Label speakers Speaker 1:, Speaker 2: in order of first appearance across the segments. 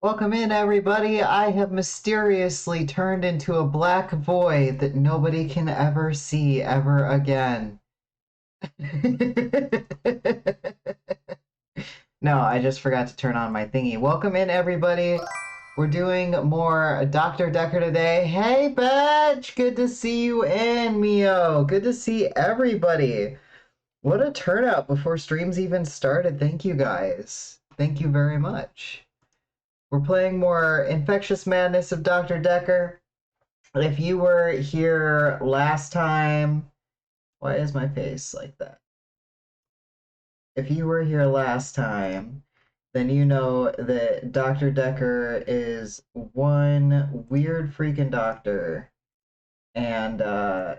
Speaker 1: Welcome in, everybody. I have mysteriously turned into a black void that nobody can ever see ever again. No, I just forgot to turn on my thingy. Welcome in, everybody. We're doing more Dr. Dekker today. Hey, Badge! Good to see you in, Mio. Good to see everybody. What a turnout before streams even started. Thank you, guys. Thank you very much. We're playing more Infectious Madness of Dr. Dekker. If you were here last time, why is my face like that? If you were here last time, then you know that Dr. Dekker is one weird freaking doctor, and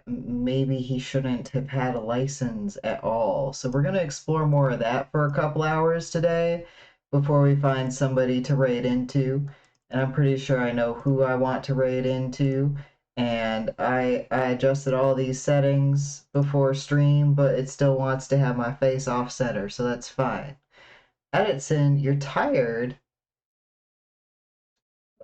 Speaker 1: maybe he shouldn't have had a license at all. So we're going to explore more of that for a couple hours today before we find somebody to raid into. And I'm pretty sure I know who I want to raid into. And I adjusted all these settings before stream, but it still wants to have my face off center, so that's fine. Editson, you're tired?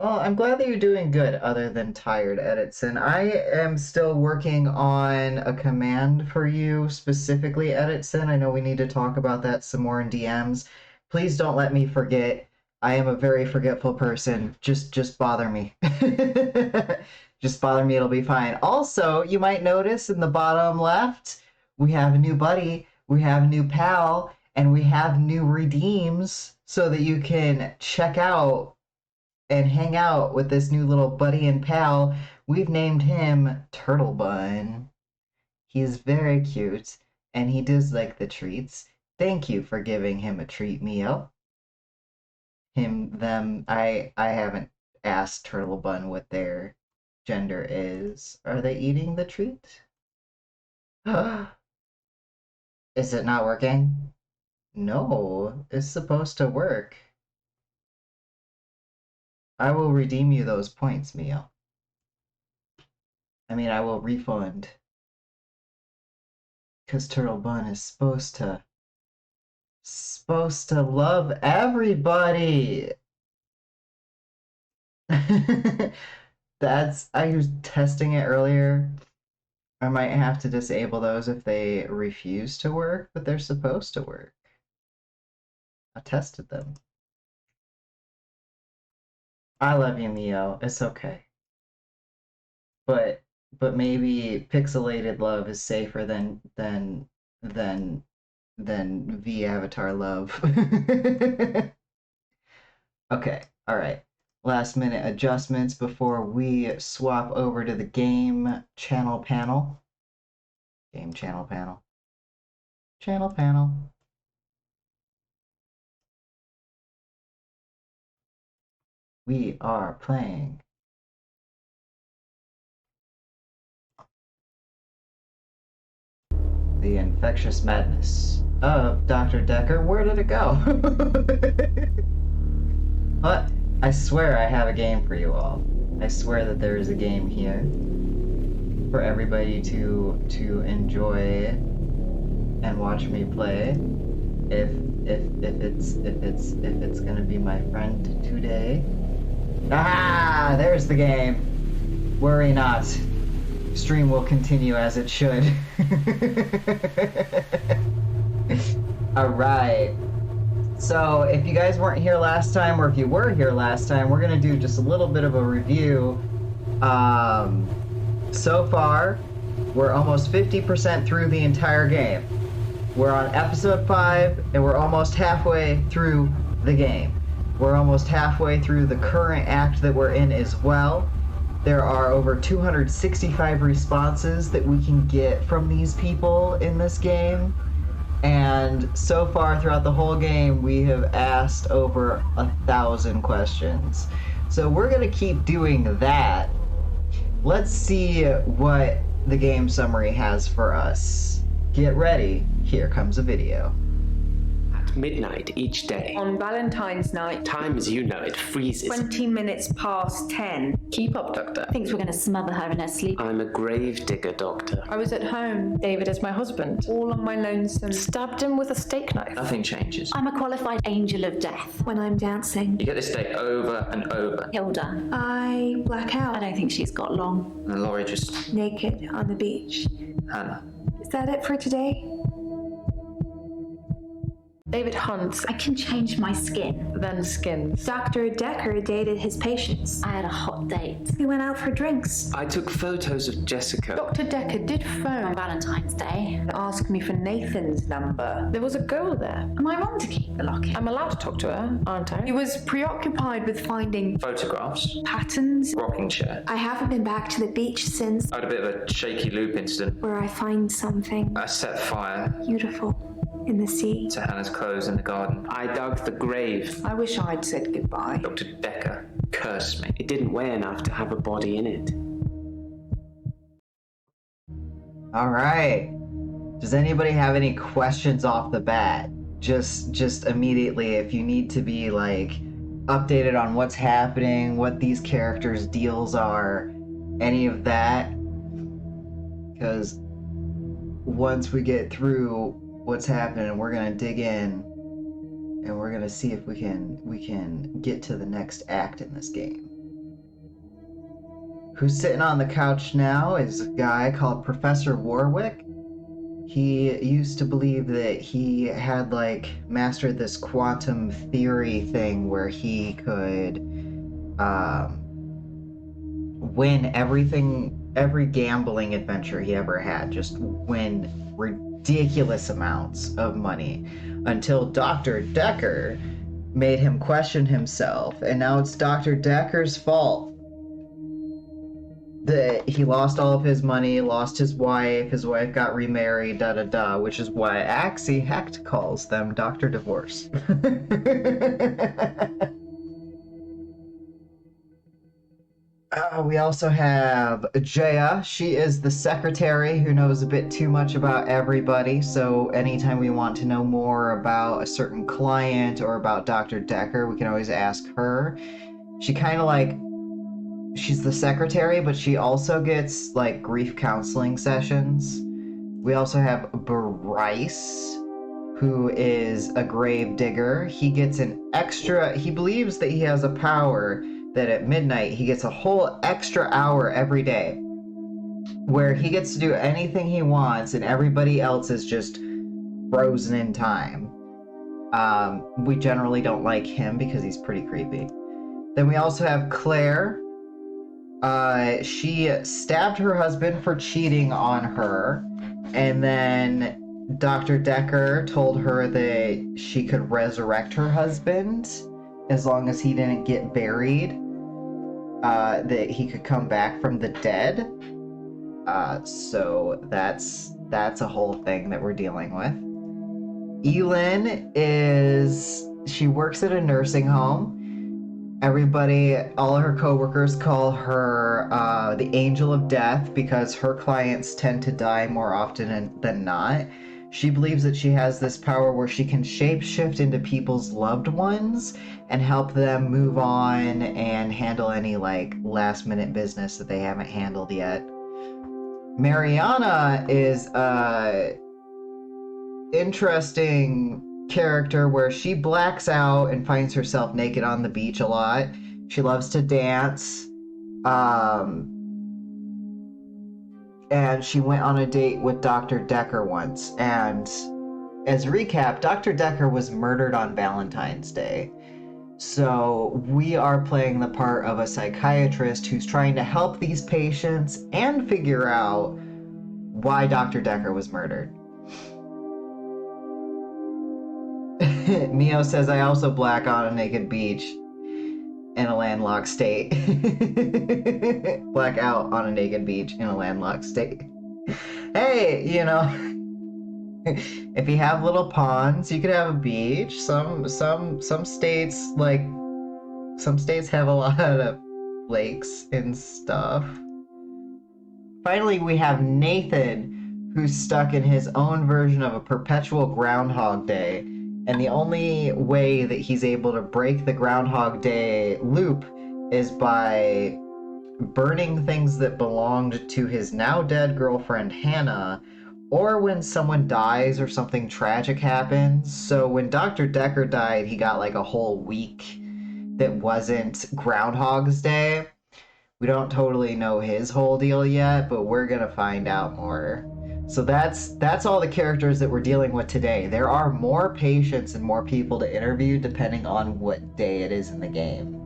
Speaker 1: Well, I'm glad that you're doing good other than tired, Editson. I am still working on a command for you specifically, Editson. I know we need to talk about that some more in DMs. Please don't let me forget. I am a very forgetful person. Just bother me. Just bother me, it'll be fine. Also, you might notice in the bottom left, we have a new buddy, we have a new pal, and we have new redeems so that you can check out and hang out with this new little buddy and pal. We've named him Turtle Bun. He's very cute, and he does like the treats. Thank you for giving him a treat, Mio. Them, I haven't asked Turtle Bun what their gender is. Are they eating the treat? Is it not working? No, it's supposed to work. I will redeem you those points, Mio. I mean, I will refund. Because Turtle Bun is supposed to love everybody. I was testing it earlier. I might have to disable those if they refuse to work, but they're supposed to work. I tested them. I love you, Mio. It's okay. But maybe pixelated love is safer than V Avatar love. Okay, all right. Last minute adjustments before we swap over to the game channel panel. Game channel panel. Channel panel. We are playing the Infectious Madness of Dr. Dekker. Where did it go? But I swear I have a game for you all. I swear that there is a game here for everybody to enjoy and watch me play. If it's gonna be my friend today. Ah, there's the game. Worry not. Stream will continue as it should. Alright. So, if you guys weren't here last time, or if you were here last time, we're going to do just a little bit of a review. So far, we're almost 50% through the entire game. We're on episode 5, and we're almost halfway through the game. We're almost halfway through the current act that we're in as well. There are over 265 responses that we can get from these people in this game. And so far throughout the whole game, we have asked over 1,000 questions. So we're going to keep doing that. Let's see what the game summary has for us. Get ready. Here comes a video.
Speaker 2: midnight each day.
Speaker 3: On Valentine's night,
Speaker 2: Time as you know it freezes.
Speaker 3: 20 minutes past 10.
Speaker 4: Keep up, Doctor.
Speaker 5: Thinks we're going to smother her in her sleep.
Speaker 2: I'm a grave digger, Doctor.
Speaker 3: I was at home,
Speaker 4: David is my husband.
Speaker 3: all on my lonesome.
Speaker 4: Stabbed him with a steak knife.
Speaker 6: Nothing changes.
Speaker 5: I'm a qualified angel of death.
Speaker 7: When I'm dancing,
Speaker 6: You get this day over and over.
Speaker 5: Hilda.
Speaker 7: I black
Speaker 5: I
Speaker 7: out,
Speaker 5: don't think she's got long.
Speaker 6: And then Laurie just,
Speaker 7: naked on the beach.
Speaker 6: Hannah.
Speaker 7: Is that it for today?
Speaker 4: David hunts,
Speaker 5: I can change my skin.
Speaker 4: then skins.
Speaker 7: Dr. Dekker dated his patients.
Speaker 5: I had a hot date
Speaker 7: We went out for drinks.
Speaker 2: I took photos of Jessica.
Speaker 3: Dr. Dekker did
Speaker 5: on
Speaker 3: phone
Speaker 5: Valentine's Day.
Speaker 3: and ask me for Nathan's number.
Speaker 4: There was a girl there.
Speaker 5: Am I wrong to keep the locket?
Speaker 4: I'm allowed to talk to her, aren't
Speaker 3: He
Speaker 4: I?
Speaker 3: was preoccupied with finding
Speaker 6: Photographs.
Speaker 3: patterns.
Speaker 6: Rocking chair.
Speaker 7: I haven't been back to the beach since,
Speaker 6: I had a bit of a shaky loop incident.
Speaker 7: where I find something
Speaker 6: I set fire
Speaker 7: beautiful in the sea.
Speaker 6: to Hannah's clothes in the garden.
Speaker 2: I dug the grave.
Speaker 3: I wish I'd said goodbye.
Speaker 6: Dr. Dekker cursed me.
Speaker 2: It didn't weigh enough to have a body in it.
Speaker 1: All right. Does anybody have any questions off the bat? Just immediately, if you need to be like updated on what's happening, what these characters' deals are, any of that. Because once we get through what's happening, we're gonna dig in and we're gonna see if we can get to the next act in this game. Who's sitting on the couch now is a guy called Professor Warwick. He used to believe that he had like mastered this quantum theory thing where he could win every gambling adventure he ever had, just win ridiculous amounts of money, until Dr. Dekker made him question himself, and now it's Dr. Dekker's fault that he lost all of his money, lost his wife got remarried, which is why Axie Hecht calls them Dr. Divorce. We also have Jaya. She is the secretary who knows a bit too much about everybody, so anytime we want to know more about a certain client or about Dr. Dekker, we can always ask her. She kind of like, she's the secretary, but she also gets like grief counseling sessions. We also have Bryce, who is a grave digger. He gets he believes that he has a power that at midnight he gets a whole extra hour every day where he gets to do anything he wants and everybody else is just frozen in time. We generally don't like him because he's pretty creepy. Then we also have Claire. She stabbed her husband for cheating on her, and then Dr. Dekker told her that she could resurrect her husband as long as he didn't get buried, that he could come back from the dead. So that's a whole thing that we're dealing with. Elin she works at a nursing home. Everybody, all her coworkers call her the Angel of Death because her clients tend to die more often than not. She believes that she has this power where she can shapeshift into people's loved ones and help them move on and handle any like last minute business that they haven't handled yet. Mariana is a interesting character where she blacks out and finds herself naked on the beach a lot. She loves to dance. And she went on a date with Dr. Dekker once. And as a recap, Dr. Dekker was murdered on Valentine's Day. So we are playing the part of a psychiatrist who's trying to help these patients and figure out why Dr. Dekker was murdered. Mio says, I also black on a naked beach in a landlocked state. Black out on a naked beach in a landlocked state. Hey, if you have little ponds, you could have a beach. Some states, some states have a lot of lakes and stuff. Finally, we have Nathan, who's stuck in his own version of a perpetual Groundhog Day. And the only way that he's able to break the Groundhog Day loop is by burning things that belonged to his now dead girlfriend Hannah, or when someone dies or something tragic happens. So when Dr. Dekker died, he got like a whole week that wasn't Groundhog's Day. We don't totally know his whole deal yet, but we're gonna find out more. So that's all the characters that we're dealing with today. There are more patients and more people to interview depending on what day it is in the game.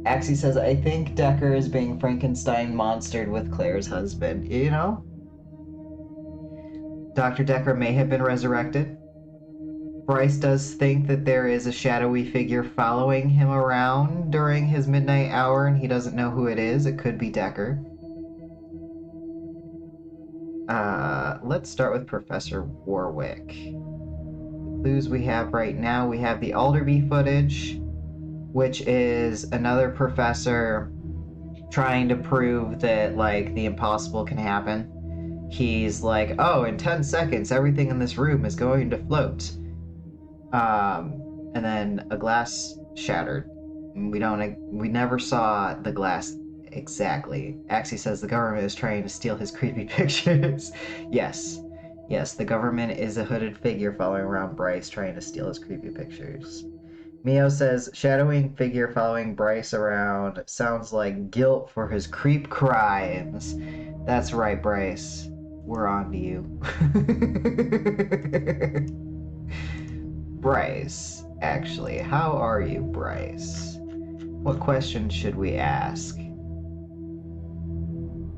Speaker 1: Axie says, I think Dekker is being Frankenstein monstered with Claire's husband. You know? Dr. Dekker may have been resurrected. Bryce does think that there is a shadowy figure following him around during his midnight hour, and he doesn't know who it is. It could be Dekker. Let's start with Professor Warwick. The clues we have right now, we have the Alderby footage, which is another professor trying to prove that, like, the impossible can happen. He's like, oh, in 10 seconds, everything in this room is going to float. And then a glass shattered. We never saw the glass exactly. Axie says the government is trying to steal his creepy pictures. Yes, the government is a hooded figure following around Bryce trying to steal his creepy pictures. Mio says, shadowing figure following Bryce around sounds like guilt for his creep crimes. That's right, Bryce. We're on to you. Bryce, actually. How are you, Bryce? What questions should we ask?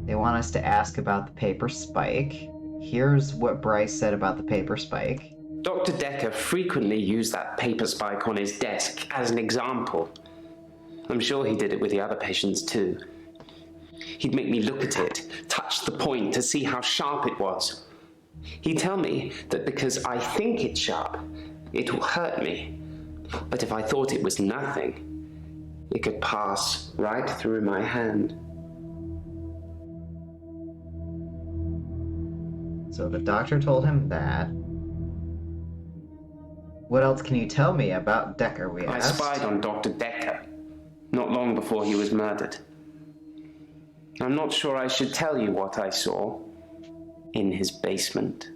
Speaker 1: They want us to ask about the paper spike. Here's what Bryce said about the paper spike.
Speaker 2: Dr. Dekker frequently used that paper spike on his desk as an example. I'm sure he did it with the other patients too. He'd make me look at it, touch the point to see how sharp it was. He'd tell me that because I think it's sharp, it will hurt me. But if I thought it was nothing, it could pass right through my hand.
Speaker 1: So the doctor told him that. What else can you tell me about Dekker, we
Speaker 2: I
Speaker 1: asked?
Speaker 2: spied on Dr. Dekker, not long before he was murdered. I'm not sure I should tell you what I saw in his basement.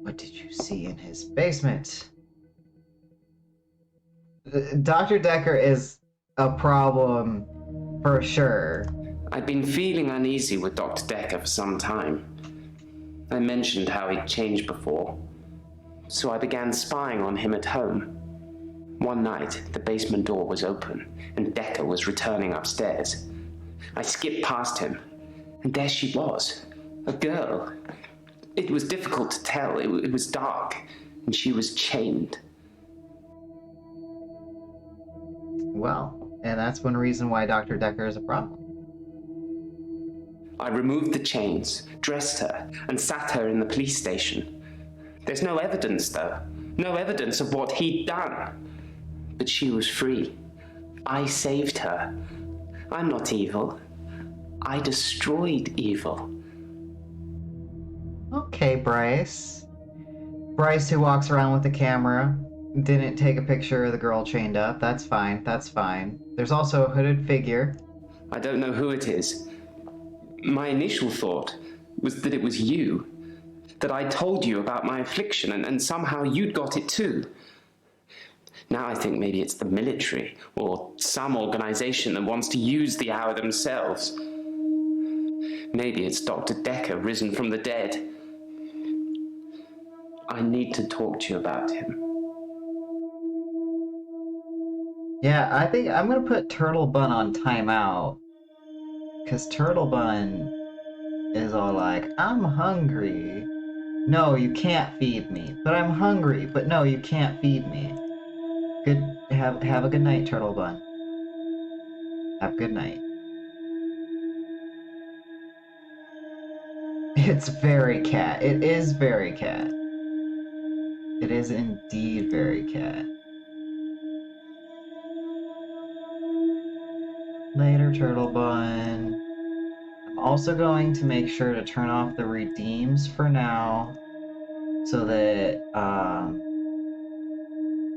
Speaker 1: What did you see in his basement? Dr. Dekker is a problem for sure.
Speaker 2: I'd been feeling uneasy with Dr. Dekker for some time. I mentioned how he'd changed before, so I began spying on him at home. One night, the basement door was open, and Dekker was returning upstairs. I skipped past him, and there she was, a girl. It was difficult to tell. It was dark, and she was chained.
Speaker 1: Well, and that's one reason why Dr. Dekker is a problem.
Speaker 2: I removed the chains, dressed her, and sat her in the police station. There's no evidence, though. No evidence of what he'd done. But she was free. I saved her. I'm not evil. I destroyed evil.
Speaker 1: Okay, Bryce. Bryce, who walks around with the camera, didn't take a picture of the girl chained up. That's fine. That's fine. There's also a hooded figure.
Speaker 2: I don't know who it is. My initial thought was that it was you. That I told you about my affliction and somehow you'd got it too. Now I think maybe it's the military or some organization that wants to use the hour themselves. Maybe it's Dr. Dekker risen from the dead. I need to talk to you about him.
Speaker 1: Yeah, I think I'm gonna put Turtle Bun on timeout. Because Turtle Bun is all like, I'm hungry. No, you can't feed me. But I'm hungry. But no, you can't feed me. Have a good night, Turtle Bun. Have a good night. It's very cat. It is very cat. It is indeed very cat. Later, Turtle Bun. I'm also going to make sure to turn off the redeems for now. so that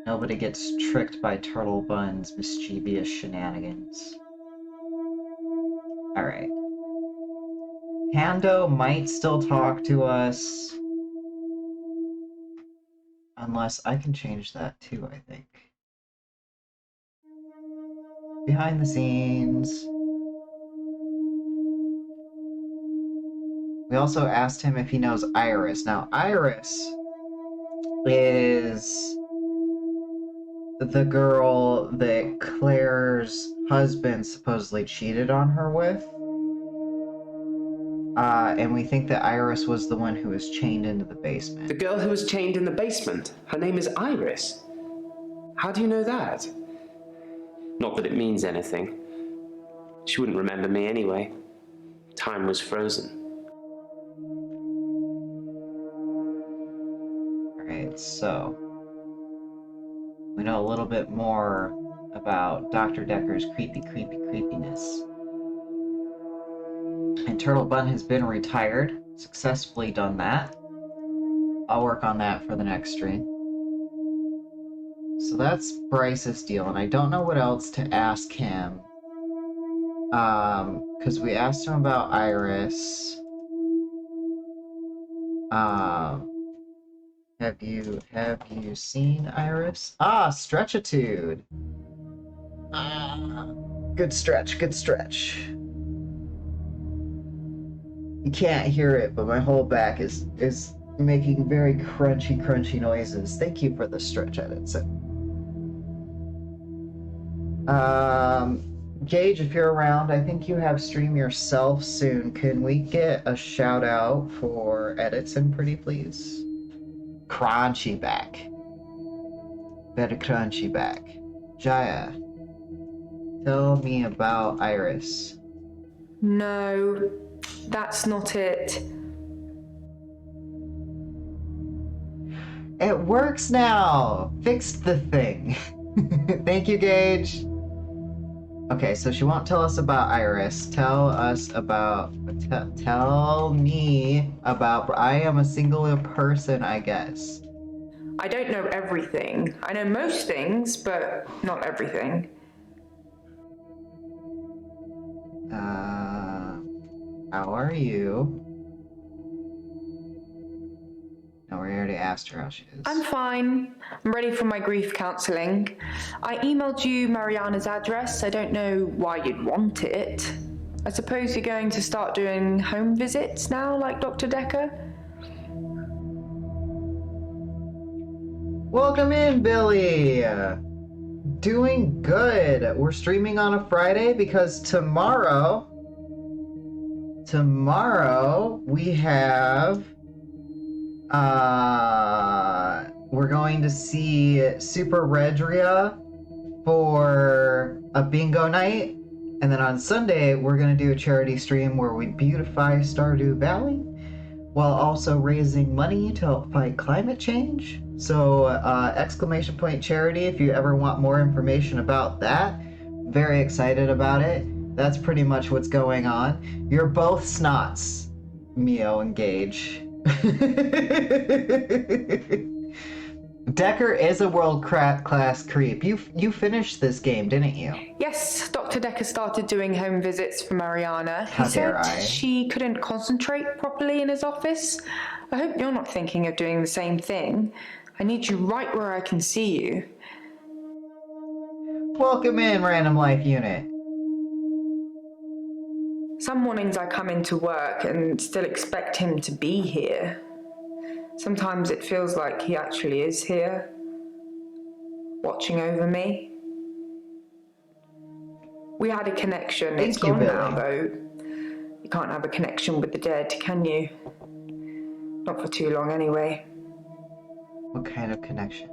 Speaker 1: nobody gets tricked by Turtle Bun's mischievous shenanigans. Alright. Pando might still talk to us. Unless I can change that too, I think. Behind the scenes. We also asked him if he knows Iris. Now, Iris is the girl that Claire's husband supposedly cheated on her with. And we think that Iris was the one who was chained into the basement.
Speaker 2: The girl who was chained in the basement. Her name is Iris. How do you know that? Not that it means anything. She wouldn't remember me anyway. Time was frozen.
Speaker 1: Alright, so we know a little bit more about Dr. Dekker's creepiness. And Turtle Bun has been retired. Successfully done that. I'll work on that for the next stream. So that's Bryce's deal, and I don't know what else to ask him. Because we asked him about Iris. Have you seen Iris? Stretchitude. Good stretch, good stretch. You can't hear it, but my whole back is making very crunchy noises. Thank you for the stretch edits. Gage, if you're around, I think you have stream yourself soon. Can we get a shout out for Editson, pretty please? Crunchy back. Very crunchy back. Jaya, tell me about Iris.
Speaker 4: No, that's not it.
Speaker 1: It works now! Fixed the thing. Thank you, Gage. Okay, so she won't tell us about Iris. Tell me about... I am a singular person, I guess.
Speaker 4: I don't know everything. I know most things, but not everything.
Speaker 1: How are you? No, we already asked her how she is.
Speaker 4: I'm fine. I'm ready for my grief counselling. I emailed you Mariana's address. I don't know why you'd want it. I suppose you're going to start doing home visits now, like Dr. Dekker?
Speaker 1: Welcome in, Billy! Doing good. We're streaming on a Friday because tomorrow we have... we're going to see Super Redria for a bingo night, and then on Sunday we're going to do a charity stream where we beautify Stardew Valley while also raising money to help fight climate change. So exclamation point charity if you ever want more information about that. Very excited about it. That's pretty much what's going on. You're both snots, Mio and Gage. Dekker is a world-class creep. You finished this game, didn't you?
Speaker 4: Yes, Dr. Dekker started doing home visits for Mariana.
Speaker 1: How
Speaker 4: He
Speaker 1: dare
Speaker 4: said
Speaker 1: I?
Speaker 4: she couldn't concentrate properly in his office. I hope you're not thinking of doing the same thing. I need you right where I can see you.
Speaker 1: Welcome in, Random Life Unit.
Speaker 4: Some mornings I come into work and still expect him to be here. Sometimes it feels like he actually is here, watching over me. We had a connection.
Speaker 1: Thank
Speaker 4: It's
Speaker 1: you,
Speaker 4: gone
Speaker 1: Billy.
Speaker 4: now, though. You can't have a connection with the dead, can you? Not for too long, anyway.
Speaker 1: What kind of connection?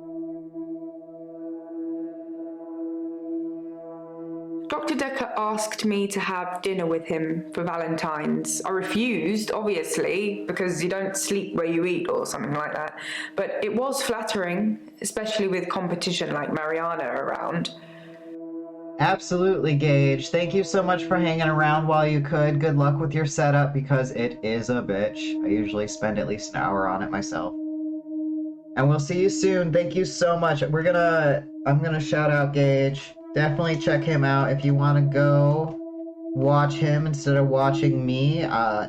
Speaker 4: Dr. Dekker asked me to have dinner with him for Valentine's. I refused, obviously, because you don't sleep where you eat or something like that. But it was flattering, especially with competition like Mariana around.
Speaker 1: Absolutely, Gage. Thank you so much for hanging around while you could. Good luck with your setup because it is a bitch. I usually spend at least an hour on it myself. And we'll see you soon. Thank you so much. I'm gonna shout out Gage. Definitely check him out if you want to go watch him instead of watching me.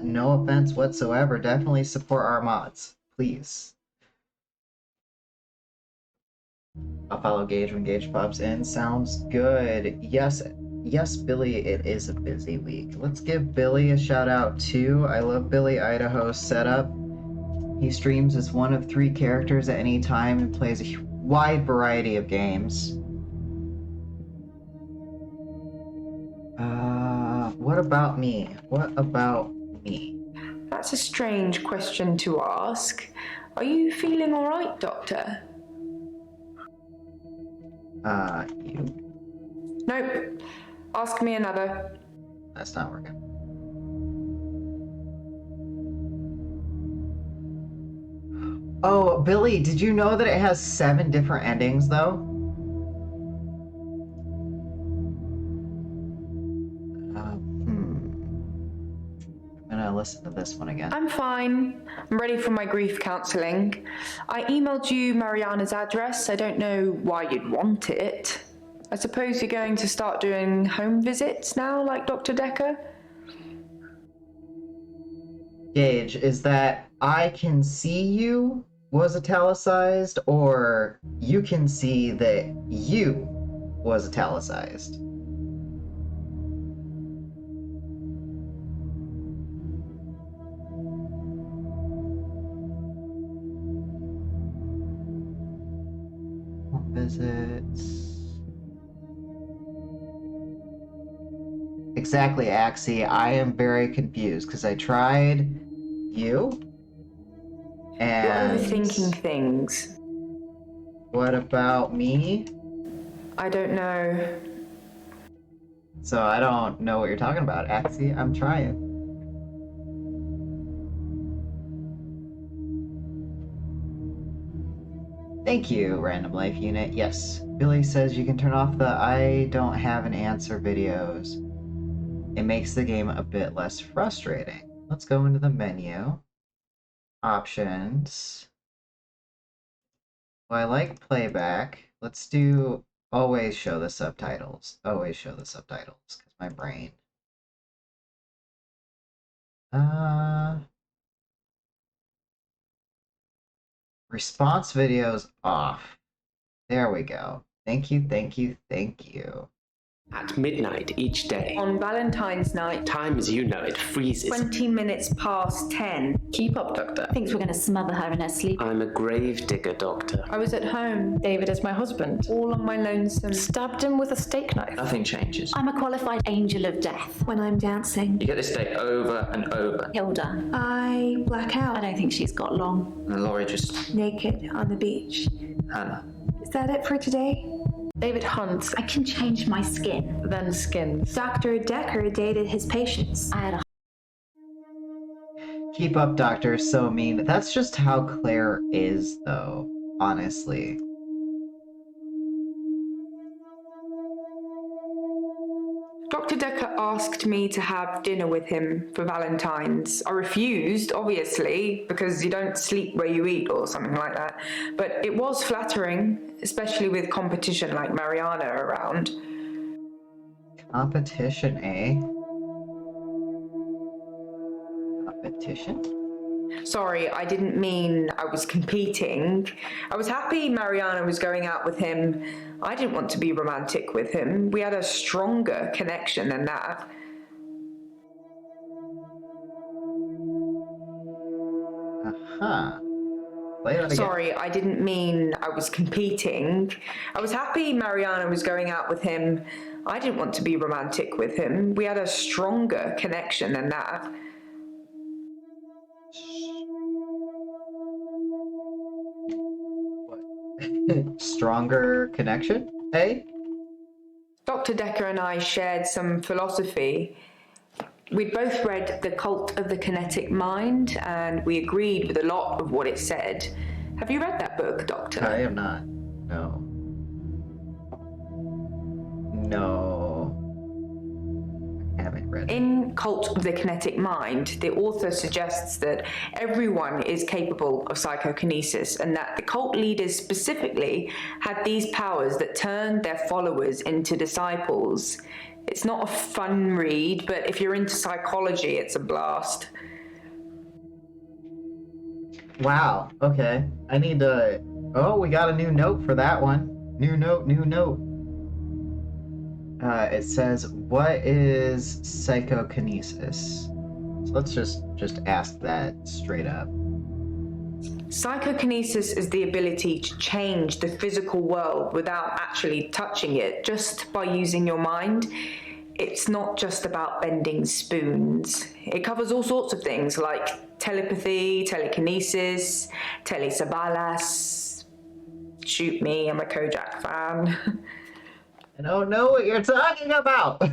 Speaker 1: No offense whatsoever. Definitely support our mods, please. I'll follow Gage when Gage pops in. Sounds good. Yes, Billy, it is a busy week. Let's give Billy a shout out too. I love Billy Idaho's setup. He streams as one of 3 characters at any time and plays a wide variety of games. What about me? What about me?
Speaker 4: That's a strange question to ask. Are you feeling all right, Doctor?
Speaker 1: You?
Speaker 4: Nope. Ask me another.
Speaker 1: That's not working. Oh, Billy, did you know that it has 7 different endings, though? I'm gonna listen to this one again.
Speaker 4: I'm fine. I'm ready for my grief counselling. I emailed you Mariana's address. I don't know why you'd want it. I suppose you're going to start doing home visits now, like Dr. Dekker?
Speaker 1: Gage, is that I can see you was italicized, or you can see that you was italicized? Home visits. Exactly, Axie. I am very confused because I tried you. And
Speaker 4: You're overthinking things.
Speaker 1: what about me?
Speaker 4: I don't know.
Speaker 1: So I don't know what you're talking about, Axie. I'm trying. Thank you, Random Life Unit. Yes, Billy says you can turn off the I don't have an answer videos. It makes the game a bit less frustrating. Let's go into the menu. Options. Well, I like playback. Let's do always show the subtitles. Always show the subtitles, because my brain. Response videos off. There we go. Thank you, thank you, thank you.
Speaker 2: At midnight each day.
Speaker 4: On Valentine's night,
Speaker 2: Time as you know it freezes.
Speaker 4: 20 minutes past 10.
Speaker 5: Keep up, Doctor. Thinks we're going to smother her in her sleep.
Speaker 2: I'm a grave digger, Doctor.
Speaker 4: I was at home,
Speaker 5: David is my husband.
Speaker 4: all on my lonesome.
Speaker 5: Stabbed him with a steak knife.
Speaker 6: Nothing changes.
Speaker 5: I'm a qualified angel of death.
Speaker 7: When I'm dancing,
Speaker 6: You get this day over and over.
Speaker 5: Hilda.
Speaker 7: I black
Speaker 5: I
Speaker 7: out,
Speaker 5: don't think she's got long.
Speaker 6: And Laurie just,
Speaker 7: naked on the beach.
Speaker 6: Hannah.
Speaker 7: Is that it for today?
Speaker 5: David hunts. I can change my skin. Then skins.
Speaker 7: Dr. Dekker dated his patients.
Speaker 5: I had a
Speaker 1: Keep up, Doctor. So mean. That's just how Claire is, though. Honestly.
Speaker 4: Dr. Dekker asked me to have dinner with him for Valentine's. I refused, obviously, because you don't sleep where you eat or something like that. But it was flattering, especially with competition like Mariana around.
Speaker 1: Competition, eh? Competition?
Speaker 4: Sorry, I didn't mean I was competing. I was happy Mariana was going out with him. I didn't want to be romantic with him. We had a stronger connection than that.
Speaker 1: Uh-huh. Play that again.
Speaker 4: Sorry, I didn't mean I was competing. I was happy Mariana was going out with him. I didn't want to be romantic with him. We had a stronger connection than that.
Speaker 1: Stronger connection, eh?
Speaker 4: Dr. Dekker and I shared some philosophy. We'd both read The Cult of the Kinetic Mind, and we agreed with a lot of what it said. Have you read that book, Doctor?
Speaker 1: I am not. No. No. I haven't read read it.
Speaker 4: In Cult of the Kinetic Mind, the author suggests that everyone is capable of psychokinesis and that the cult leaders specifically had these powers that turned their followers into disciples. It's not a fun read, but if you're into psychology, it's a blast.
Speaker 1: Wow, okay. I need to... Oh, we got a new note for that one. New note. It says, what is psychokinesis? So let's just ask that straight up.
Speaker 4: Psychokinesis is the ability to change the physical world without actually touching it, just by using your mind. It's not just about bending spoons. It covers all sorts of things like telepathy, telekinesis, telesabalas. Shoot me, I'm a Kojak fan.
Speaker 1: I don't know what you're talking about! I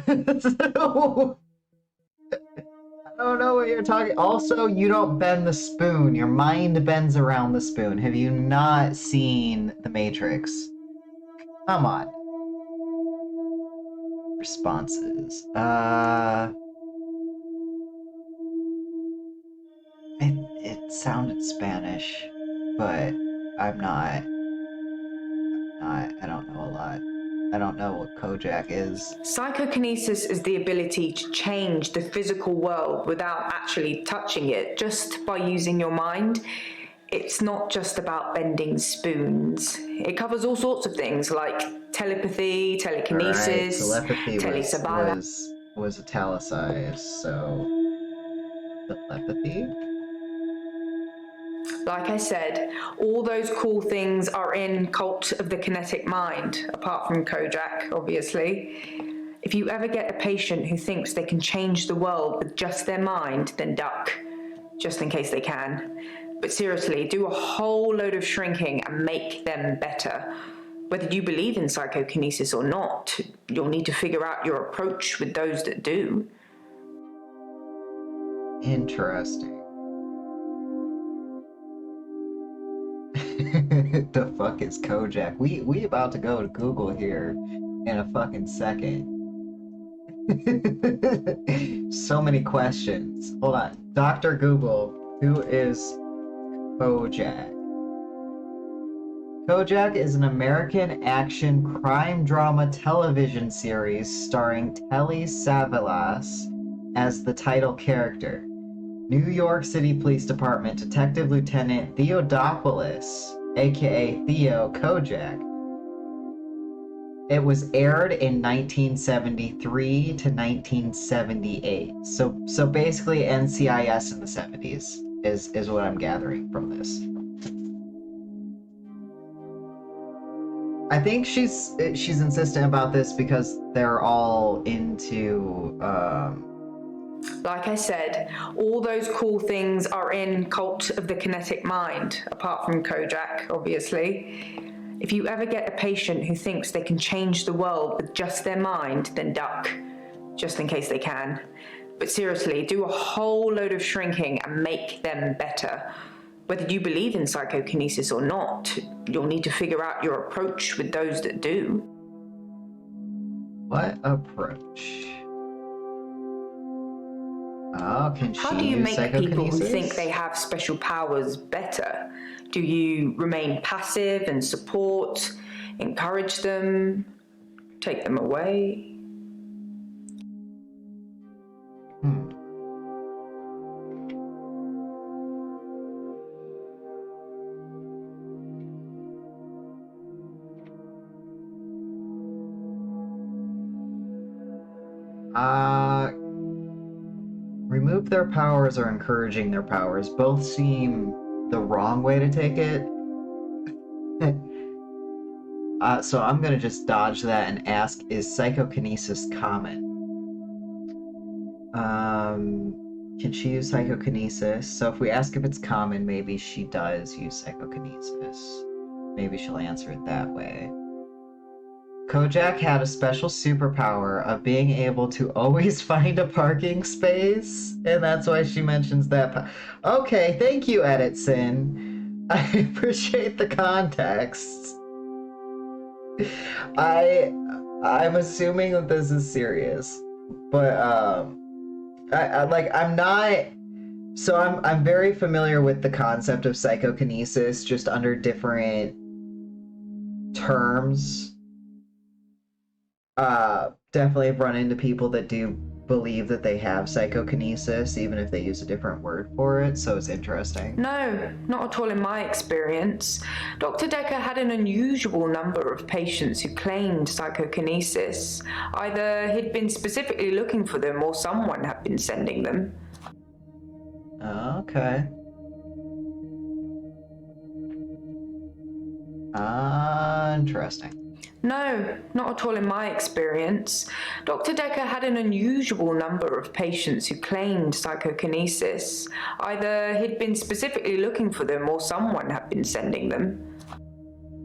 Speaker 1: don't know what you're talking... Also, you don't bend the spoon. Your mind bends around the spoon. Have you not seen The Matrix? Come on. Responses. It sounded Spanish, but I'm not. I don't know a lot. I don't know what Kojak is.
Speaker 4: Psychokinesis is the ability to change the physical world without actually touching it, just by using your mind. It's not just about bending spoons. It covers all sorts of things like telepathy, telekinesis,
Speaker 1: Telepathy
Speaker 4: telesabala.
Speaker 1: was italicized, so telepathy?
Speaker 4: Like I said, all those cool things are in Cult of the Kinetic Mind, apart from Kojak, obviously. If you ever get a patient who thinks they can change the world with just their mind, then duck, just in case they can. But seriously, do a whole load of shrinking and make them better. Whether you believe in psychokinesis or not, you'll need to figure out your approach with those that do.
Speaker 1: Interesting. The fuck is Kojak? We about to go to Google here in a fucking second. So many questions. Hold on. Dr. Google, who is Kojak? Kojak is an American action crime drama television series starring Telly Savalas as the title character. New York City Police Department Detective Lieutenant Theodopoulos, aka Theo Kojak. It was aired in 1973 to 1978. So basically NCIS in the 70s is what I'm gathering from this. I think she's insistent about this because they're all into
Speaker 4: Like I said, all those cool things are in Cult of the Kinetic Mind, apart from Kojak, obviously. If you ever get a patient who thinks they can change the world with just their mind, then duck, just in case they can. But seriously, do a whole load of shrinking and make them better. Whether you believe in psychokinesis or not, you'll need to figure out your approach with those that do.
Speaker 1: what approach? Oh, can she
Speaker 4: How do you
Speaker 1: use
Speaker 4: make people who
Speaker 1: psychokinesis?
Speaker 4: think they have special powers better? Do you remain passive and support, encourage them, take them away?
Speaker 1: Remove their powers or encouraging their powers. Both seem the wrong way to take it. So I'm gonna just dodge that and ask, is psychokinesis common? Can she use psychokinesis? So if we ask if it's common, maybe she does use psychokinesis. Maybe she'll answer it that way. Kojak had a special superpower of being able to always find a parking space, and that's why she mentions that. Okay, thank you, Editson. I appreciate the context. I'm assuming that this is serious, but I'm not. So I'm very familiar with the concept of psychokinesis, just under different terms. Definitely have run into people that do believe that they have psychokinesis, even if they use a different word for it, so it's interesting.
Speaker 4: No, not at all in my experience. Dr. Dekker had an unusual number of patients who claimed psychokinesis. Either he'd been specifically looking for them or someone had been sending them.
Speaker 1: Okay. Interesting.
Speaker 4: No, not at all in my experience. Dr. Dekker had an unusual number of patients who claimed psychokinesis. Either he'd been specifically looking for them or someone had been sending them.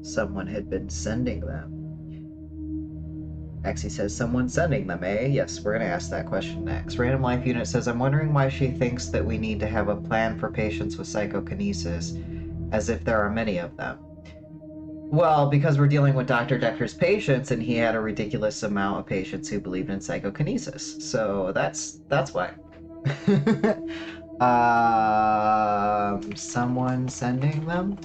Speaker 1: Someone had been sending them. Exie says, someone sending them, eh? Yes, we're going to ask that question next. Random Life Unit says, I'm wondering why she thinks that we need to have a plan for patients with psychokinesis, as if there are many of them. Well, because we're dealing with Dr. Dekker's patients, and he had a ridiculous amount of patients who believed in psychokinesis. So that's why. Someone sending them?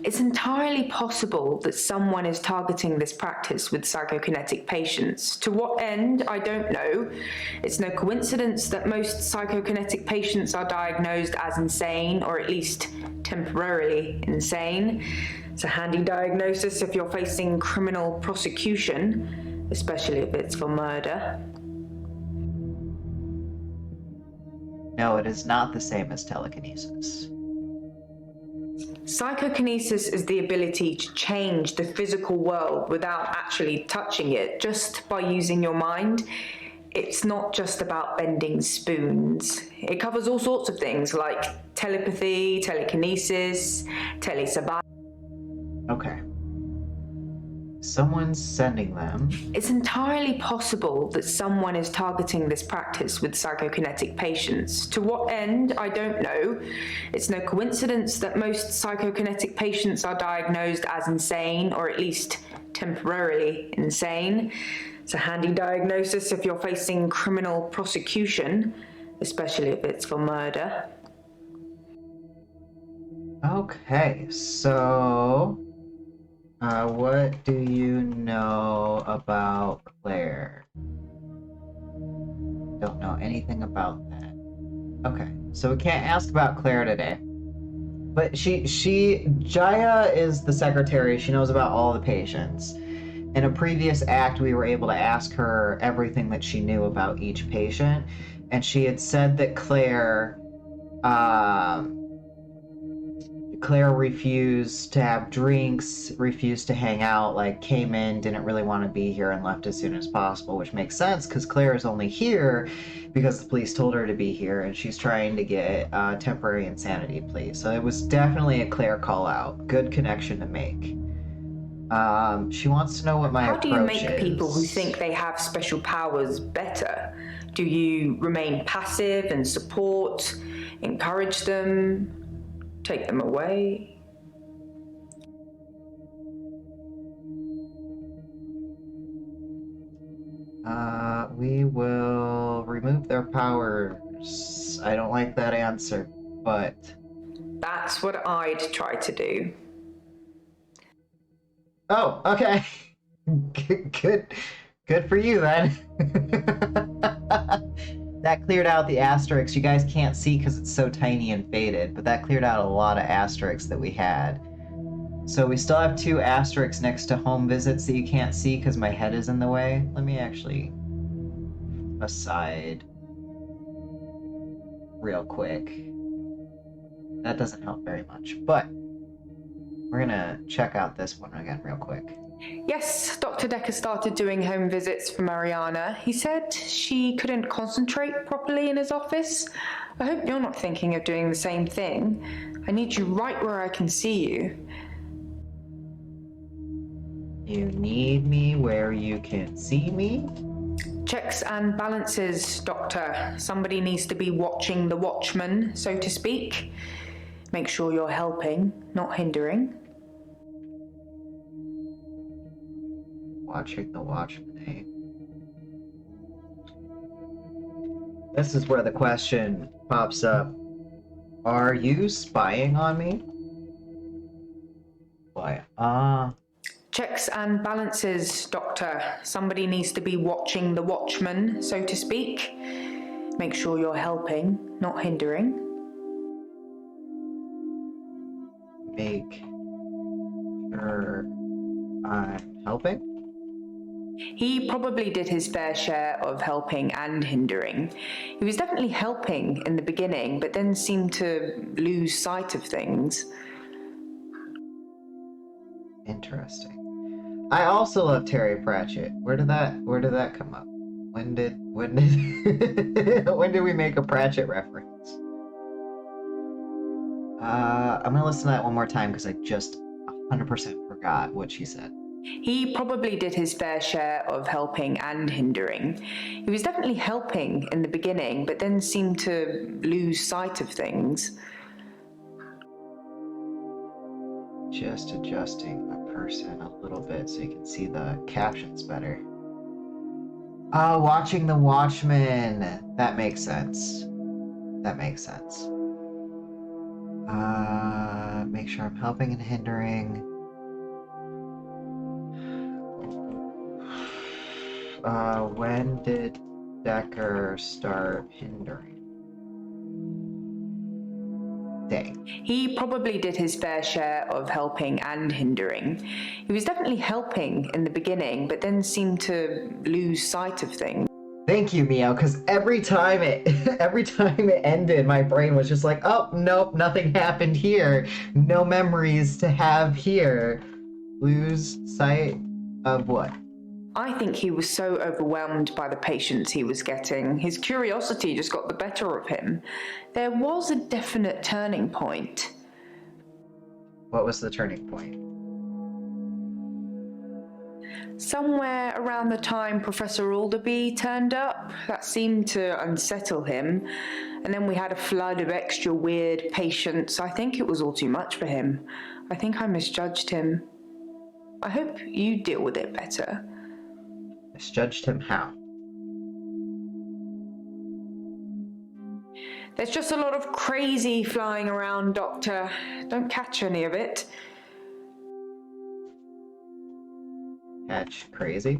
Speaker 4: It's entirely possible that someone is targeting this practice with psychokinetic patients. To what end, I don't know. It's no coincidence that most psychokinetic patients are diagnosed as insane, or at least temporarily insane. It's a handy diagnosis if you're facing criminal prosecution, especially if it's for murder.
Speaker 1: No, it is not the same as telekinesis.
Speaker 4: Psychokinesis is the ability to change the physical world without actually touching it, just by using your mind. It's not just about bending spoons. It covers all sorts of things like telepathy, telekinesis, telesurvival.
Speaker 1: Okay. Someone's sending them.
Speaker 4: It's entirely possible that someone is targeting this practice with psychokinetic patients. To what end, I don't know. It's no coincidence that most psychokinetic patients are diagnosed as insane, or at least temporarily insane. It's a handy diagnosis if you're facing criminal prosecution, especially if it's for murder.
Speaker 1: Okay, so... what do you know about Claire? Don't know anything about that. Okay, so we can't ask about Claire today. But Jaya is the secretary. She knows about all the patients. In a previous act, we were able to ask her everything that she knew about each patient. And she had said that Claire refused to have drinks, refused to hang out, like came in, didn't really want to be here, and left as soon as possible, which makes sense because Claire is only here because the police told her to be here, and she's trying to get temporary insanity plea. So it was definitely a Claire call out. Good connection to make. She wants to know what my
Speaker 4: How
Speaker 1: approach
Speaker 4: do you make
Speaker 1: is.
Speaker 4: people who think they have special powers better? Do you remain passive and support, encourage them, take them away?
Speaker 1: We will remove their powers. I don't like that answer, but...
Speaker 4: That's what I'd try to do.
Speaker 1: Oh, okay. Good for you then. That cleared out the asterisks. You guys can't see because it's so tiny and faded, but that cleared out a lot of asterisks that we had. So we still have 2 asterisks next to home visits that you can't see because my head is in the way. Let me actually aside real quick. That doesn't help very much, but we're gonna check out this one again real quick.
Speaker 4: Yes, Dr. Dekker started doing home visits for Mariana. He said she couldn't concentrate properly in his office. I hope you're not thinking of doing the same thing. I need you right where I can see you.
Speaker 1: You need me where you can see me?
Speaker 4: Checks and balances, Doctor. Somebody needs to be watching the watchman, so to speak. Make sure you're helping, not hindering.
Speaker 1: Watching the watchman, eh? This is where the question pops up. Are you spying on me? Why?
Speaker 4: Checks and balances, Doctor. Somebody needs to be watching the watchman, so to speak. Make sure you're helping, not hindering.
Speaker 1: Make sure I'm helping?
Speaker 4: He probably did his fair share of helping and hindering. He was definitely helping in the beginning, but then seemed to lose sight of things.
Speaker 1: Interesting. I also love Terry Pratchett. Where did that come up? When did when did we make a Pratchett reference? I'm gonna listen to that one more time because I just 100% forgot what she said.
Speaker 4: He probably did his fair share of helping and hindering. He was definitely helping in the beginning, but then seemed to lose sight of things.
Speaker 1: Just adjusting my person a little bit so you can see the captions better. Oh, watching The Watchmen. That makes sense. That makes sense. Make sure I'm helping and hindering. When did Dekker start hindering? Dang.
Speaker 4: He probably did his fair share of helping and hindering. He was definitely helping in the beginning, but then seemed to lose sight of things.
Speaker 1: Thank you, Mio, because every time it ended, my brain was just like, oh, nope, nothing happened here. No memories to have here. Lose sight of what?
Speaker 4: I think he was so overwhelmed by the patients he was getting. His curiosity just got the better of him. There was a definite turning point.
Speaker 1: What was the turning point?
Speaker 4: Somewhere around the time Professor Alderby turned up, that seemed to unsettle him. And then we had a flood of extra weird patients. I think it was all too much for him. I think I misjudged him. I hope you deal with it better.
Speaker 1: Misjudged him how?
Speaker 4: There's just a lot of crazy flying around, Doctor. Don't catch any of it.
Speaker 1: Catch crazy?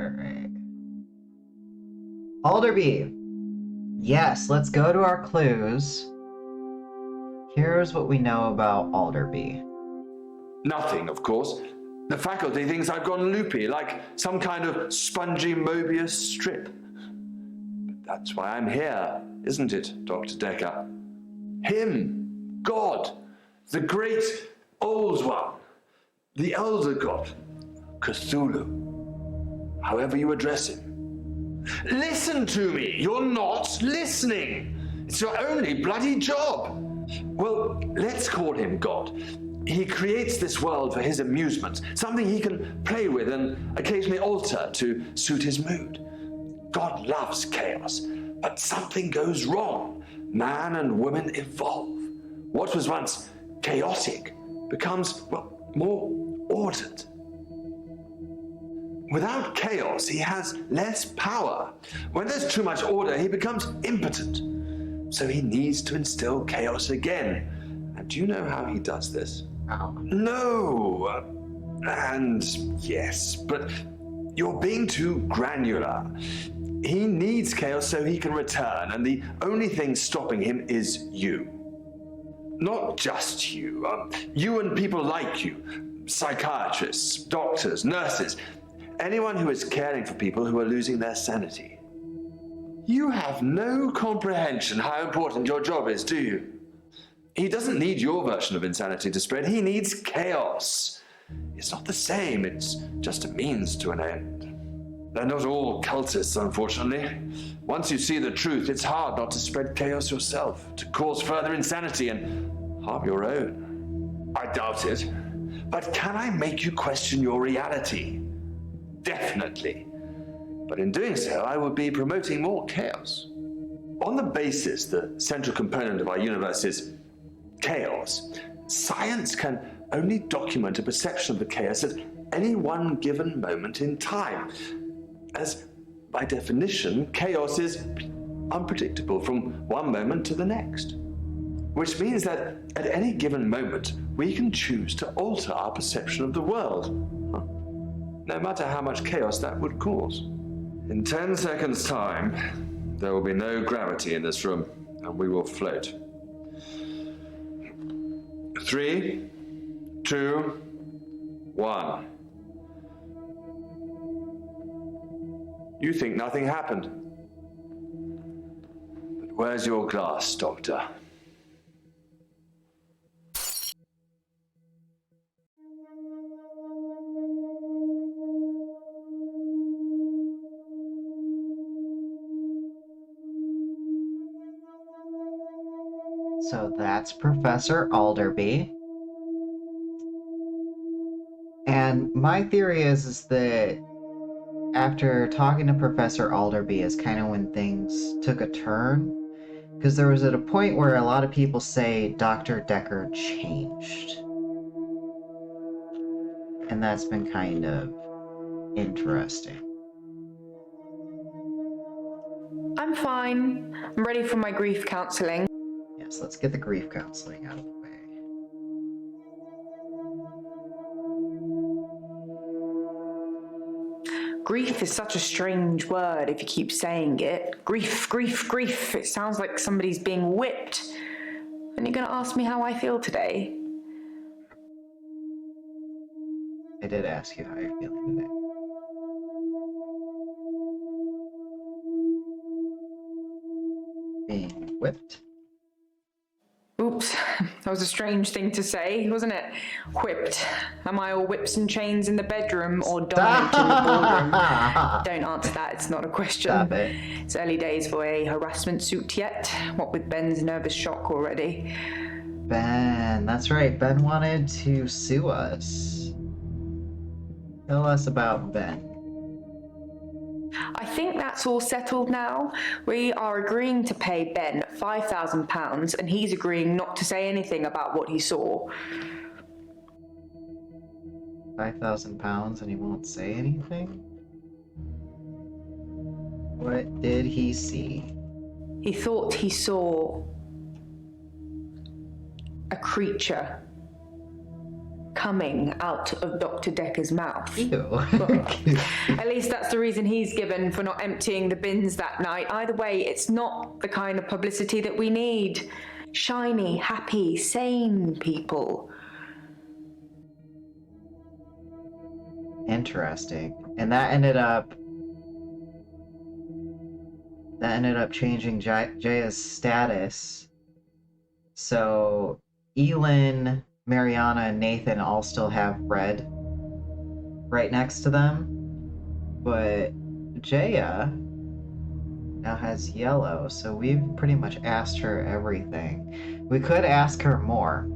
Speaker 1: Alright. Alderby! Yes, let's go to our clues. Here's what we know about Alderby.
Speaker 8: Nothing, of course. The faculty thinks I've gone loopy, like some kind of spongy Mobius strip. But that's why I'm here, isn't it, Dr. Dekker? Him, God, the great old one, the elder god, Cthulhu, however you address him. Listen to me! You're not listening! It's your only bloody job! Well, let's call him God. He creates this world for his amusement, something he can play with and occasionally alter to suit his mood. God loves chaos, but something goes wrong. Man and woman evolve. What was once chaotic becomes, well, more ordered. Without chaos, he has less power. When there's too much order, he becomes impotent. So he needs to instill chaos again. And do you know how he does this? No. And yes, but you're being too granular. He needs chaos so he can return, and the only thing stopping him is you. Not just you. You and people like you. Psychiatrists, doctors, nurses. Anyone who is caring for people who are losing their sanity. You have no comprehension how important your job is, do you? He doesn't need your version of insanity to spread. He needs chaos. It's not the same. It's just a means to an end. They're not all cultists, unfortunately. Once you see the truth, it's hard not to spread chaos yourself, to cause further insanity and harm your own. I doubt it. But can I make you question your reality? Definitely. But in doing so, I would be promoting more chaos. On the basis the central component of our universe is chaos, science can only document a perception of the chaos at any one given moment in time. As by definition, chaos is unpredictable from one moment to the next. Which means that at any given moment, we can choose to alter our perception of the world, no matter how much chaos that would cause. In 10 seconds' time, there will be no gravity in this room, and we will float. 3, 2, 1. You think nothing happened. But where's your glass, Doctor?
Speaker 1: So that's Professor Alderby. And my theory is that after talking to Professor Alderby is kind of when things took a turn. Because there was at a point where a lot of people say Dr. Dekker changed. And that's been kind of interesting.
Speaker 4: I'm fine. I'm ready for my grief counselling.
Speaker 1: Yes, let's get the grief counseling out of the way.
Speaker 4: Grief is such a strange word if you keep saying it. Grief, grief, grief. It sounds like somebody's being whipped. And you're going to ask me how I feel today?
Speaker 1: I did ask you how you're feeling today. Being whipped?
Speaker 4: Oops, that was a strange thing to say, wasn't it? Whipped. Am I all whips and chains in the bedroom or dominant in the boardroom? Don't answer that, it's not a question.
Speaker 1: Stop it.
Speaker 4: It's early days for a harassment suit yet, what with Ben's nervous shock already.
Speaker 1: Ben, that's right. Ben wanted to sue us. Tell us about Ben.
Speaker 4: I think that's all settled now. We are agreeing to pay Ben £5,000 and he's agreeing not to say anything about what he saw.
Speaker 1: £5,000 and he won't say anything? What did he see?
Speaker 4: He thought he saw a creature coming out of Dr. Dekker's mouth.
Speaker 1: Ew.
Speaker 4: At least that's the reason he's given for not emptying the bins that night. Either way, it's not the kind of publicity that we need. Shiny, happy, sane people.
Speaker 1: Interesting. And that ended up changing Jaya's status. So Elin, Mariana, and Nathan all still have red right next to them, but Jaya now has yellow, so we've pretty much asked her everything. We could ask her more.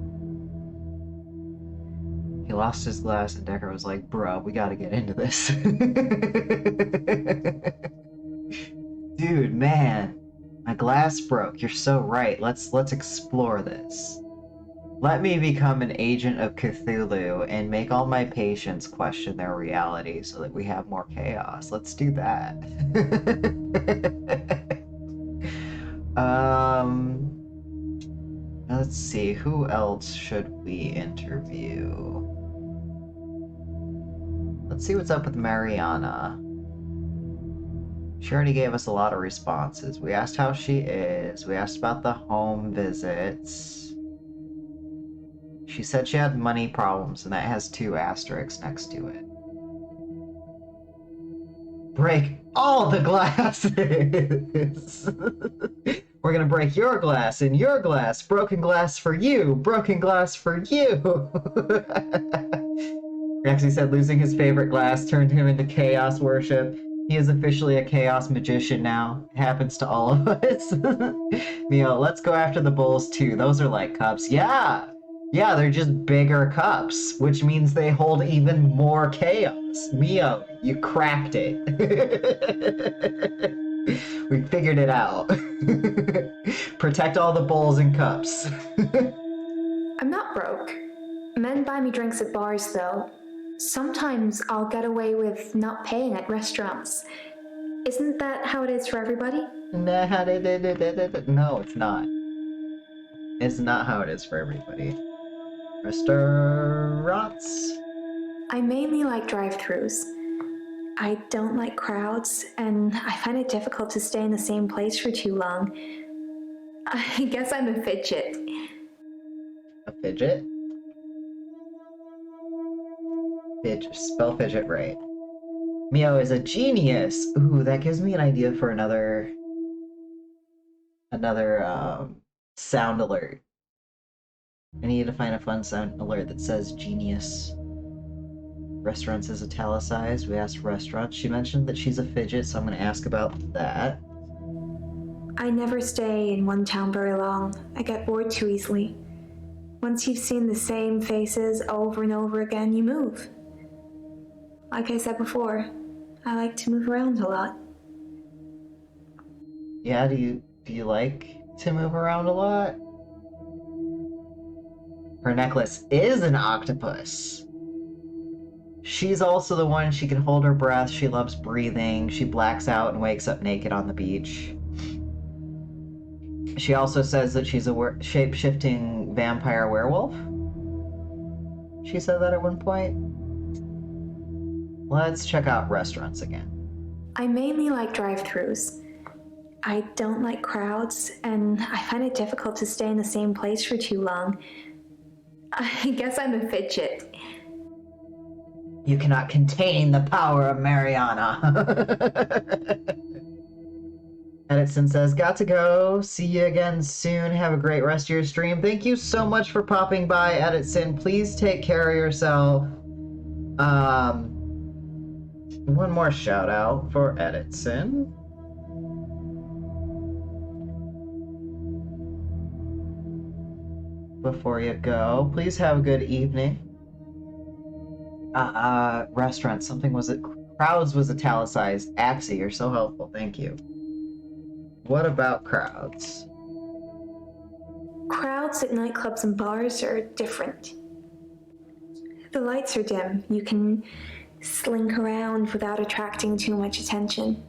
Speaker 1: He lost his glass and Dekker was like, bro, we gotta get into this. Dude, man, my glass broke. You're so right. Let's explore this. Let me become an agent of Cthulhu and make all my patients question their reality so that we have more chaos. Let's do that. Let's see, who else should we interview? Let's see what's up with Mariana. She already gave us a lot of responses. We asked how she is. We asked about the home visits. She said she had money problems, and that has 2 asterisks next to it. Break all the glasses! We're gonna break your glass and your glass. Broken glass for you. Broken glass for you. Rexy said losing his favorite glass turned him into chaos worship. He is officially a chaos magician now. It happens to all of us. Mio, let's go after the bowls too. Those are like cups. Yeah! Yeah, they're just bigger cups, which means they hold even more chaos. Mio, you cracked it. We figured it out. Protect all the bowls and cups.
Speaker 7: I'm not broke. Men buy me drinks at bars, though. Sometimes I'll get away with not paying at restaurants. Isn't that how it is for everybody?
Speaker 1: No, it's not. It's not how it is for everybody. Restaurants?
Speaker 7: I mainly like drive-thrus. I don't like crowds, and I find it difficult to stay in the same place for too long. I guess I'm a fidget.
Speaker 1: A fidget? Fidget. Spell fidget right. Mio is a genius! Ooh, that gives me an idea for another sound alert. I need to find a fun sound alert that says genius. Restaurants is italicized. We asked restaurants. She mentioned that she's a fidget, so I'm going to ask about that.
Speaker 7: I never stay in one town very long. I get bored too easily. Once you've seen the same faces over and over again, you move. Like I said before, I like to move around a lot.
Speaker 1: Yeah, do you like to move around a lot? Her necklace is an octopus. She's also the one, she can hold her breath, she loves breathing, she blacks out and wakes up naked on the beach. She also says that she's a shape-shifting vampire werewolf. She said that at one point. Let's check out restaurants again.
Speaker 7: I mainly like drive-thrus. I don't like crowds, and I find it difficult to stay in the same place for too long. I guess I'm a fidget.
Speaker 1: You cannot contain the power of Mariana. Edison says, got to go. See you again soon. Have a great rest of your stream. Thank you so much for popping by, Edison. Please take care of yourself. One more shout out for Edison. Before you go, please have a good evening. Restaurant, something was it? Crowds was italicized. Axie, you're so helpful. Thank you. What about crowds?
Speaker 7: Crowds at nightclubs and bars are different. The lights are dim. You can slink around without attracting too much attention.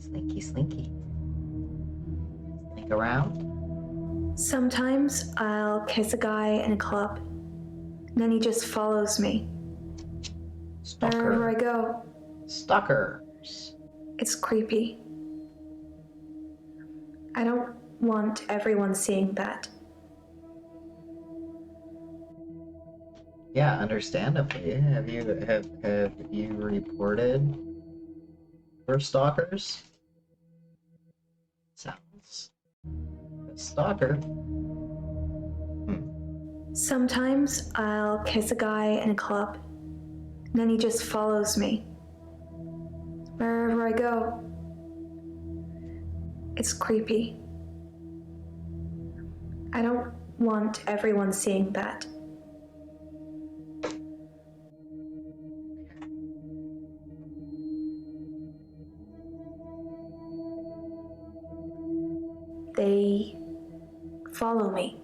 Speaker 1: Slinky, slinky. Slink around.
Speaker 7: Sometimes I'll kiss a guy in a club, and then he just follows me wherever I go.
Speaker 1: Stalkers.
Speaker 7: It's creepy. I don't want everyone seeing that.
Speaker 1: Yeah, understandably. Have you reported for stalkers? Sounds a stalker.
Speaker 7: Sometimes I'll kiss a guy in a club, and then he just follows me wherever I go. It's creepy. I don't want everyone seeing that. They follow me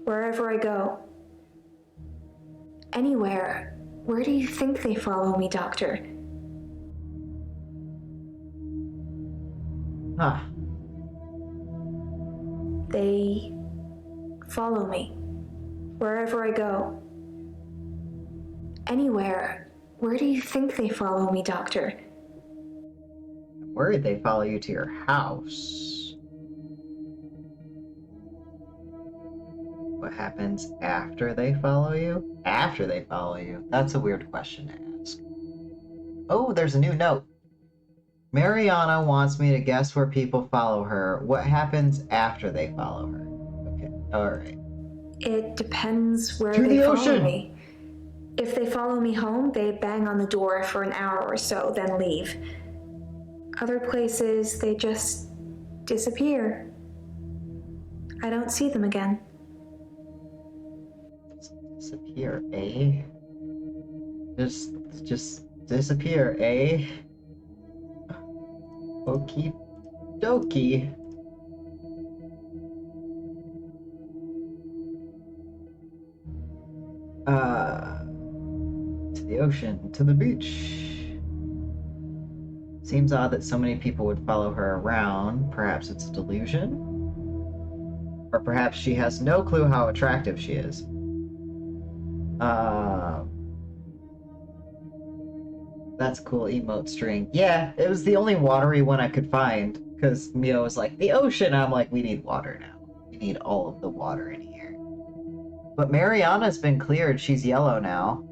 Speaker 7: wherever I go. Anywhere. Where do you think they follow me, Doctor?
Speaker 1: Huh.
Speaker 7: They follow me wherever I go. Anywhere. Where do you think they follow me, Doctor?
Speaker 1: I'm worried they follow you to your house. What happens after they follow you? After they follow you? That's a weird question to ask. Oh, there's a new note. Mariana wants me to guess where people follow her. What happens after they follow her? Okay, alright.
Speaker 7: It depends where
Speaker 1: To
Speaker 7: they
Speaker 1: the
Speaker 7: follow
Speaker 1: ocean.
Speaker 7: me. If they follow me home, they bang on the door for an hour or so, then leave. Other places, they just disappear. I don't see them again.
Speaker 1: Disappear, eh? Just disappear, eh? Okie dokie. To the ocean, to the beach. Seems odd that so many people would follow her around. Perhaps it's a delusion? Or perhaps she has no clue how attractive she is. That's a cool emote string. Yeah, it was the only watery one I could find. Because Mio was like, the ocean! I'm like, we need water now. We need all of the water in here. But Mariana's been cleared. She's yellow now.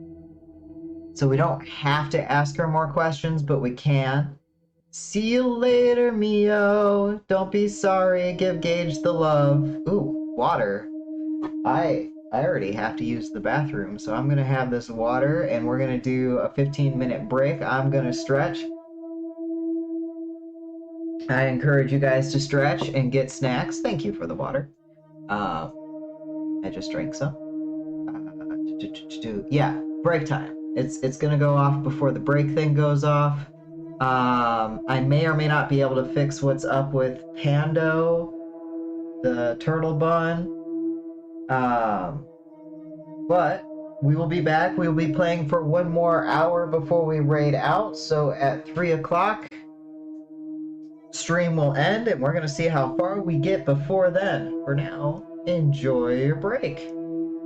Speaker 1: So we don't have to ask her more questions, but we can. See you later, Mio. Don't be sorry. Give Gage the love. Ooh, water. I already have to use the bathroom, so I'm gonna have this water, and we're gonna do a 15-minute break. I'm gonna stretch. I encourage you guys to stretch and get snacks. Thank you for the water. I just drank some. Yeah, break time. It's gonna go off before the break thing goes off. I may or may not be able to fix what's up with Pando, the turtle bun. But we will be back. We will be playing for one more hour before we raid out. So at 3 o'clock, stream will end, and we're gonna see how far we get before then. For now, enjoy your break.